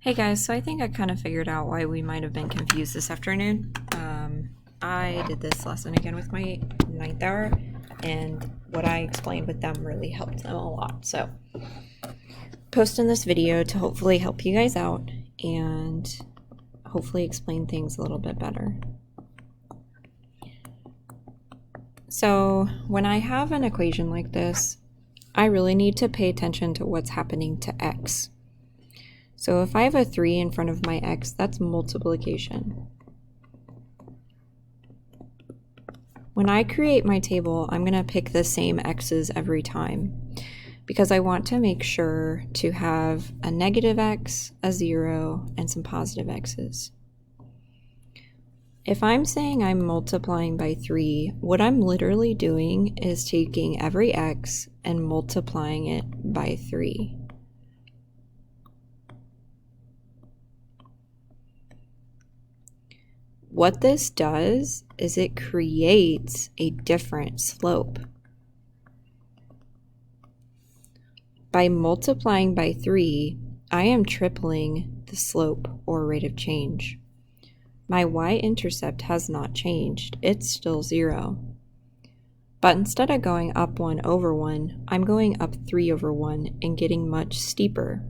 Hey guys, so I think I kind of figured out why we might have been confused this afternoon. I did this lesson again with my ninth hour, and what I explained with them really helped them a lot. So, posting this video to hopefully help you guys out and hopefully explain things a little bit better. So, when I have an equation like this, I really need to pay attention to what's happening to x. So if I have a 3 in front of my x, that's multiplication. When I create my table, I'm going to pick the same x's every time because I want to make sure to have a negative x, a 0, and some positive x's. If I'm saying I'm multiplying by 3, what I'm literally doing is taking every x and multiplying it by 3. What this does is it creates a different slope. By multiplying by 3, I am tripling the slope or rate of change. My y-intercept has not changed, it's still 0. But instead of going up 1 over 1, I'm going up 3 over 1 and getting much steeper.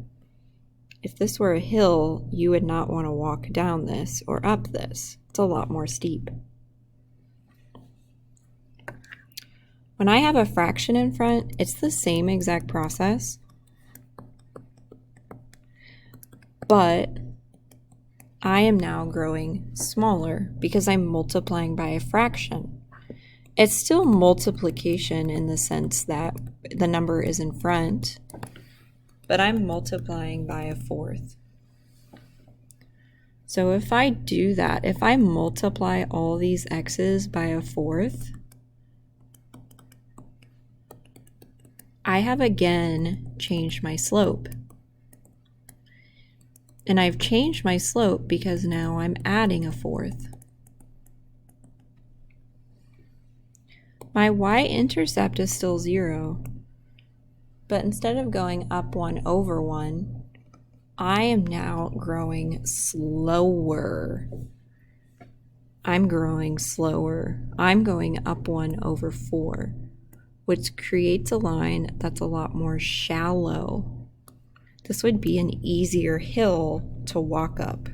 If this were a hill, you would not want to walk down this or up this. It's a lot more steep. When I have a fraction in front, it's the same exact process, but I am now growing smaller because I'm multiplying by a fraction. It's still multiplication in the sense that the number is in front, but I'm multiplying by a fourth. So if I do that, if I multiply all these x's by a fourth, I have again changed my slope. And I've changed my slope because now I'm adding a fourth. My y-intercept is still 0, but instead of going up 1 over 1, I am now growing slower. I'm growing slower. I'm going up 1 over 4, which creates a line that's a lot more shallow. This would be an easier hill to walk up.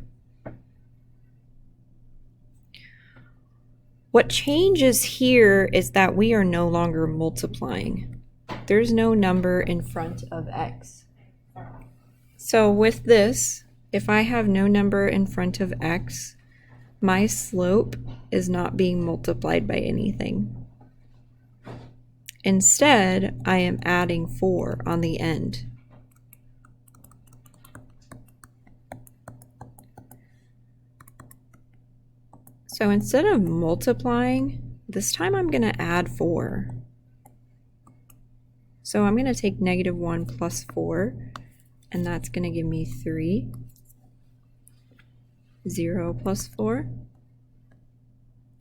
What changes here is that we are no longer multiplying. There's no number in front of x. So with this, if I have no number in front of x, my slope is not being multiplied by anything. Instead, I am adding 4 on the end. So instead of multiplying, this time I'm going to add 4. So I'm going to take -1 plus 4, and that's going to give me 3. 0 plus 4,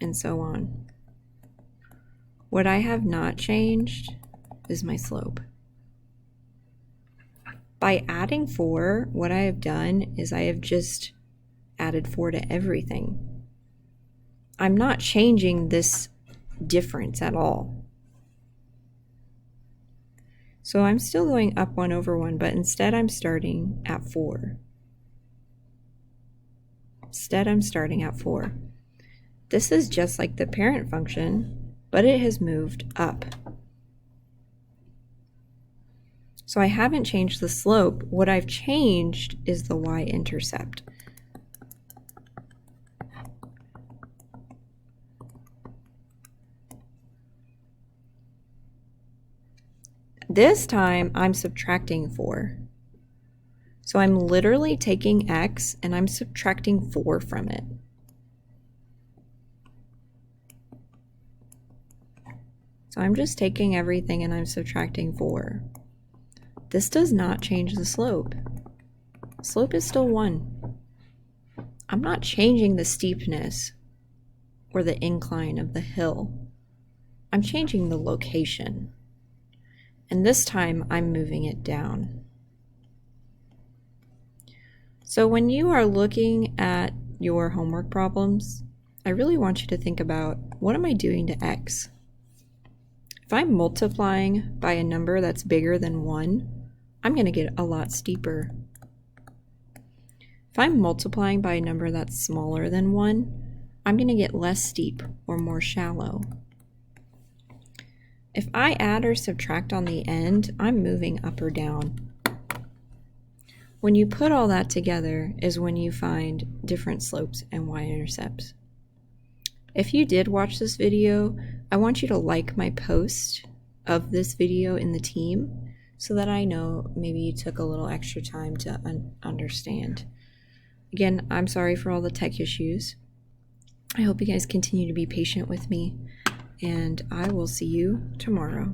and so on. What I have not changed is my slope. By adding 4, what I have done is I have just added 4 to everything. I'm not changing this difference at all. So I'm still going up 1 over 1, but instead I'm starting at 4. Instead I'm starting at 4. This is just like the parent function, but it has moved up. So I haven't changed the slope. What I've changed is the y-intercept. This time I'm subtracting 4. So I'm literally taking x and I'm subtracting 4 from it. So I'm just taking everything and I'm subtracting 4. This does not change the slope. Slope is still 1. I'm not changing the steepness or the incline of the hill. I'm changing the location. And this time I'm moving it down. So when you are looking at your homework problems, I really want you to think about, what am I doing to x? If I'm multiplying by a number that's bigger than 1, I'm going to get a lot steeper. If I'm multiplying by a number that's smaller than 1, I'm going to get less steep or more shallow. If I add or subtract on the end, I'm moving up or down. When you put all that together is when you find different slopes and y-intercepts. If you did watch this video, I want you to like my post of this video in the team so that I know maybe you took a little extra time to understand. Again, I'm sorry for all the tech issues. I hope you guys continue to be patient with me, and I will see you tomorrow.